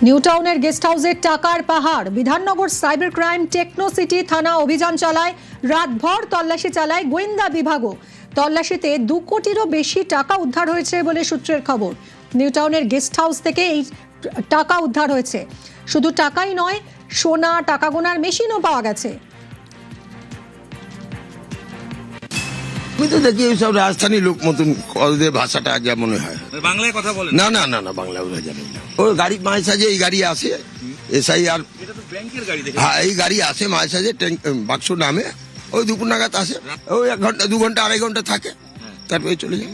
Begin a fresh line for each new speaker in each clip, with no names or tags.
New টাউনের guest হাউসের টাকার পাহাড়। Bidhannagar cyber crime techno city থানা অভিযান চালায়, রাতভর তল্লাশি চালায় গোয়েন্দা বিভাগও। তল্লাশিতে 2 কোটিরও বেশি টাকা উদ্ধার হয়েছে বলে সূত্রের খবর। নিউ টাউনের গেস্ট হাউস থেকে এই টাকা উদ্ধার হয়েছে। শুধু টাকাই নয়, সোনা, টাকা গোনার মেশিনও পাওয়া গেছে।
আমি তো দেখি সব রাজধানী লোক মতন ওদের ভাষাটা যা মনে হয়।
বাংলায় কথা বলেন?
না না না না, বাংলা ওরা জানে না। ও গাড়ি মাঝে সাঝে এই গাড়ি আসে, এসআই আর
ব্যাংকের গাড়ি দেখে।
হ্যাঁ, এই গাড়ি আসে মাঝে সাঝে বাক্স নামে, ওই দুপুর নাগাদ আসে, ওই 1 ঘন্টা 2 ঘন্টা 2.5 ঘন্টা থাকে, তারপরে চলে যায়।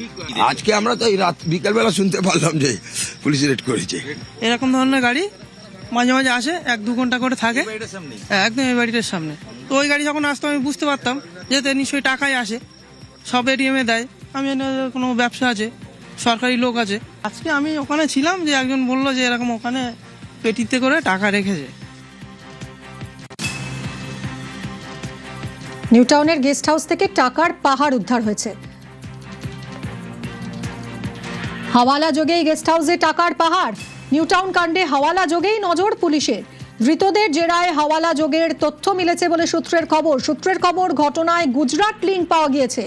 আজকে আমরা তো এই রাত বিকালবেলা শুনতে পারলাম যে পুলিশ রেড করেছে।
এরকম ধরনের গাড়ি মাঝে মাঝে আসে, 1-2 ঘন্টা করে থাকে একদম এই বাড়িটার সামনে। তো ওই গাড়ি যখন আসতো আমি বুঝতে পারতাম যে নিশ্চয়ই টাকাই আসে, সব এটিএমে দেয়। আমি কোনো ব্যবসা আছে, সরকারি লোক আছে। আজকে আমি ওখানে ছিলাম, যে একজন বললো যে এরকম ওখানে পেটিতে করে টাকা রেখেছে।
নিউ টাউনের গেস্ট হাউস থেকে টাকার পাহাড় উদ্ধার হয়েছে। হাওয়ালা যোগেই গেস্ট হাউসে টাকার পাহাড়। নিউ টাউন কাণ্ডে হাওয়ালা যোগেই নজর পুলিশের। ধৃতদের জেরায় হাওয়ালা যোগের তথ্য মিলেছে বলে সূত্রের খবর ঘটনায় গুজরাট লিঙ্ক পাওয়া গিয়েছে।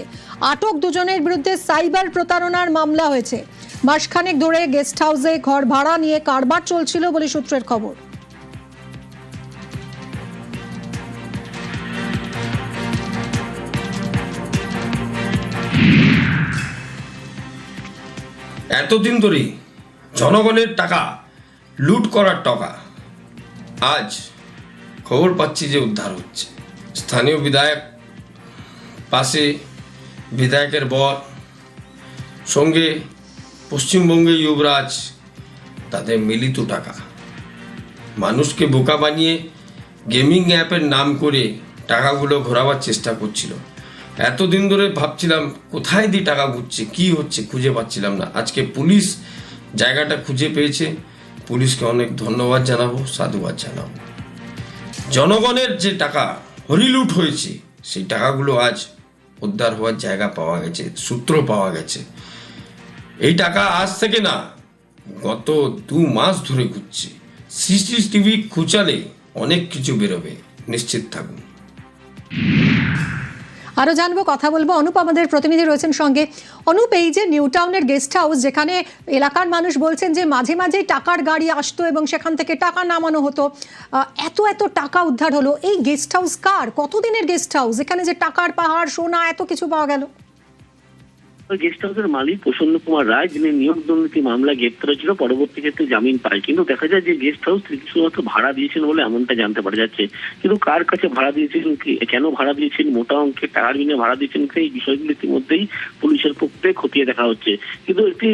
আটক 2 জনের বিরুদ্ধে সাইবার প্রতারণার মামলা হয়েছে। মাসখানেক ধরে গেস্ট হাউসে ঘর ভাড়া নিয়ে কারবার চলছিল বলে সূত্রের খবর।
এতদিন ধরে জনগণের টাকা লুট করার টাকা আজ খবর পাচ্ছি যে উদ্ধার হচ্ছে। স্থানীয় বিধায়ক পাশে, বিধায়কের বর, সঙ্গে পশ্চিমবঙ্গে যুবরাজ, তাদের মিলিত টাকা মানুষকে বোকা বানিয়ে গেমিং অ্যাপের নাম করে টাকাগুলো ঘোরাবার চেষ্টা করছিল। এতদিন ধরে ভাবছিলাম কোথায় দিয়ে টাকা ঘুরছে, কি হচ্ছে খুঁজে পাচ্ছিলাম না। আজকে পুলিশ জায়গাটা খুঁজে পেয়েছে। পুলিশকে অনেক ধন্যবাদ জানাবো, সাধুবাদ জানাবো। জনগণের যে টাকা হরিলুট হয়েছে, সেই টাকাগুলো আজ উদ্ধার হওয়ার জায়গা পাওয়া গেছে, সূত্র পাওয়া গেছে। এই টাকা আজ থেকে না, গত 2 মাস ধরে ঘুরছে। সিসিটিভি খুঁচালে অনেক কিছু বেরোবে, নিশ্চিত থাকুন।
আরো জানবো, কথা বলবো। অনুপ আমাদের প্রতিনিধি রয়েছেন সঙ্গে। অনুপ, এই যে নিউ টাউনের গেস্ট হাউস, যেখানে এলাকার মানুষ বলছেন যে মাঝে মাঝে টাকার গাড়ি আসতো এবং সেখান থেকে টাকা নামানো হতো, এত টাকা উদ্ধার হলো, এই গেস্ট হাউস কার? কতদিনের গেস্ট হাউস? এখানে যে টাকার পাহাড়, সোনা, এত কিছু পাওয়া গেল?
গেস্ট হাউসের মালিক প্রসন্ন কুমার রায়, যিনি নিয়োগ দুর্নীতি মামলা গ্রেপ্তার ছিল, পরবর্তী ক্ষেত্রে জামিন পায়। কিন্তু দেখা যায় যে গেস্ট হাউস তিনি শুধুমাত্র ভাড়া দিয়েছেন বলে এমনটা জানতে পারা যাচ্ছে। কিন্তু কার কাছে ভাড়া দিয়েছেন, কেন ভাড়া দিয়েছেন, মোটা অঙ্কের টাকার বিনিময়ে ভাড়া দিয়েছেন, এই বিষয়গুলো ইতিমধ্যেই পুলিশের পক্ষে খতিয়ে দেখা হচ্ছে। কিন্তু একটি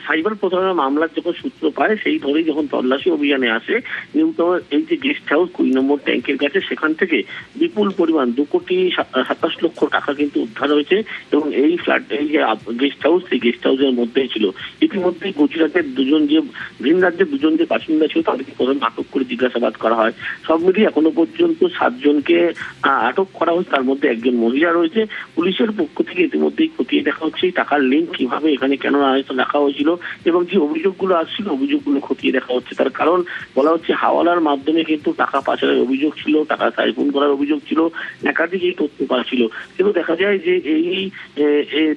সাইবার প্রতারণা মামলার যখন সূত্র পায়, সেই ধরেই যখন তল্লাশি অভিযানে আসে নিউ টাউনের এই যে গেস্ট হাউস 20 নম্বর ট্যাঙ্কের কাছে, সেখান থেকে বিপুল পরিমাণ 2,27 লক্ষ টাকা কিন্তু উদ্ধার হয়েছে। এবং এই ফ্ল্যাট, এই যে গেস্ট হাউস, সেই গেস্ট হাউসের মধ্যেই ছিল। ইতিমধ্যে গুজরাটের 2 জন, যে ভিন রাজ্যের 2 জন যে বাসিন্দা ছিল, তাদেরকে প্রথমে আটক করে জিজ্ঞাসাবাদ করা হয়। সব মিলিয়ে এখনো পর্যন্ত 7 জনকে আটক করা হয়েছে, তার মধ্যে একজন মহিলা রয়েছে। পুলিশের পক্ষ থেকে ইতিমধ্যেই খতিয়ে দেখা হচ্ছে এই টাকার লিঙ্ক কিভাবে এখানে কেন রাখা হয়েছিল, এবং যে অভিযোগগুলো আসছিল অভিযোগগুলো খতিয়ে দেখা হচ্ছে। তার কারণ বলা হচ্ছে হাওয়ালার মাধ্যমে কিন্তু টাকা পাচারের অভিযোগ ছিল, টাকা সাইফুন করার অভিযোগ ছিল, একাধিক এই তথ্য পাওয়া ছিল। কিন্তু দেখা যায় যে এই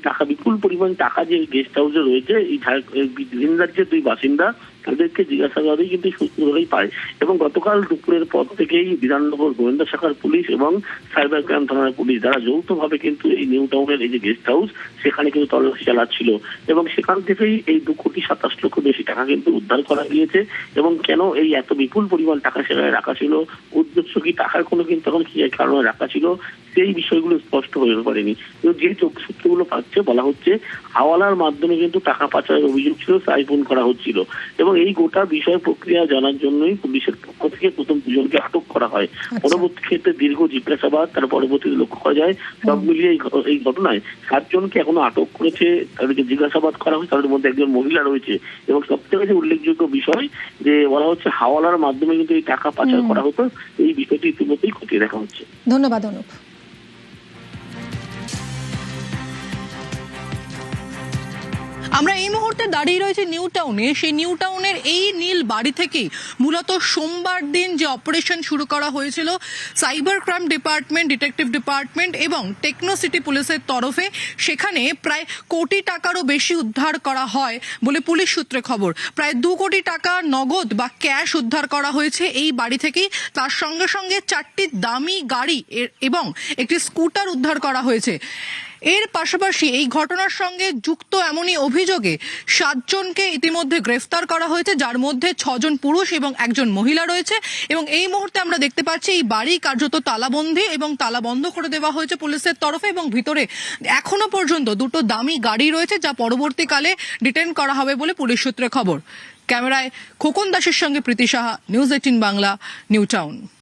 টাকা, বিপুল পরিমাণ টাকা যে গেস্ট হাউসে রয়েছে, এই ভিন রাজ্যের 2 বাসিন্দা, তাদেরকে জিজ্ঞাসাবাদই কিন্তু সূত্র ধরেই পায়। এবং গতকাল দুপুরের পর থেকেই বিধাননগর গোয়েন্দা শাখার পুলিশ এবং সাইবার ক্রাইম থানার পুলিশ, যারা যৌথভাবে কিন্তু এই নিউ টাউনের এই যে গেস্ট হাউস, সেখানে কিন্তু তল্লাশি চালাচ্ছিল। এবং সেখান থেকেই এই 2,27 লক্ষ বেশি টাকা কিন্তু উদ্ধার করা গিয়েছে। এবং কেন এই এত বিপুল পরিমাণ টাকা সেখানে রাখা ছিল, উদ্দেশ্য কি, টাকার কোনো কিন্তু তখন কি কারণে রাখা ছিল, সেই বিষয়গুলো স্পষ্ট হয়ে পারেনি। কিন্তু যে সূত্রগুলো পাচ্ছে, বলা হচ্ছে হাওয়ালার মাধ্যমে কিন্তু টাকা পাচারের অভিযোগ ছিল, সাইফুন করা হচ্ছিল। এবং এই গোটা বিষয় প্রক্রিয়া জানার জন্যই পুলিশের পক্ষ থেকে প্রথম 2 জনকে আটক করা হয়। পরবর্তী ক্ষেত্রে দীর্ঘ জিজ্ঞাসাবাদ, তার পরবর্তীতে লক্ষ্য করা যায় সব মিলিয়ে এই ঘটনায় 7 জনকে এখনো আটক করেছে, তাদেরকে জিজ্ঞাসাবাদ করা হয়েছে। তাদের মধ্যে একজন মহিলা রয়েছে। এবং সবথেকে যে উল্লেখযোগ্য বিষয়, যে বলা হচ্ছে হাওয়ালার মাধ্যমে কিন্তু এই টাকা পাচার করা হতো, এই বিষয়টি ইতিমধ্যেই খতিয়ে দেখা হচ্ছে।
ধন্যবাদ অনুপ।
আমরা এই মুহূর্তে দাঁড়িয়ে রয়েছি নিউ টাউনে। সেই নিউ টাউনের এই নীল বাড়ি থেকেই মূলত সোমবার দিন যে অপারেশন শুরু করা হয়েছিল cyber crime department, detective department এবং টেকনো সিটি পুলিশের তরফে, সেখানে প্রায় কোটি টাকারও বেশি উদ্ধার করা হয় বলে পুলিশ সূত্রে খবর। প্রায় 2 কোটি টাকা নগদ বা ক্যাশ উদ্ধার করা হয়েছে এই বাড়ি থেকেই। তার সঙ্গে সঙ্গে 4টি দামি গাড়ি এবং একটি স্কুটার উদ্ধার করা হয়েছে। এর পাশাপাশি এই ঘটনার সঙ্গে যুক্ত এমনই অভিযোগে 7 জনকে ইতিমধ্যে গ্রেফতার করা হয়েছে, যার মধ্যে 6 জন পুরুষ এবং 1 জন মহিলা রয়েছে। এবং এই মুহূর্তে আমরা দেখতে পাচ্ছি এই বাড়ি কার্যত তালাবন্ধী এবং তালা বন্ধ করে দেওয়া হয়েছে পুলিশের তরফে, এবং ভিতরে এখনো পর্যন্ত 2টো দামি গাড়ি রয়েছে, যা পরবর্তীকালে ডিটেইন করা হবে বলে পুলিশ সূত্রে খবর। ক্যামেরায় খোকন দাসের সঙ্গে Priti Saha, news 18 Bangla, New town.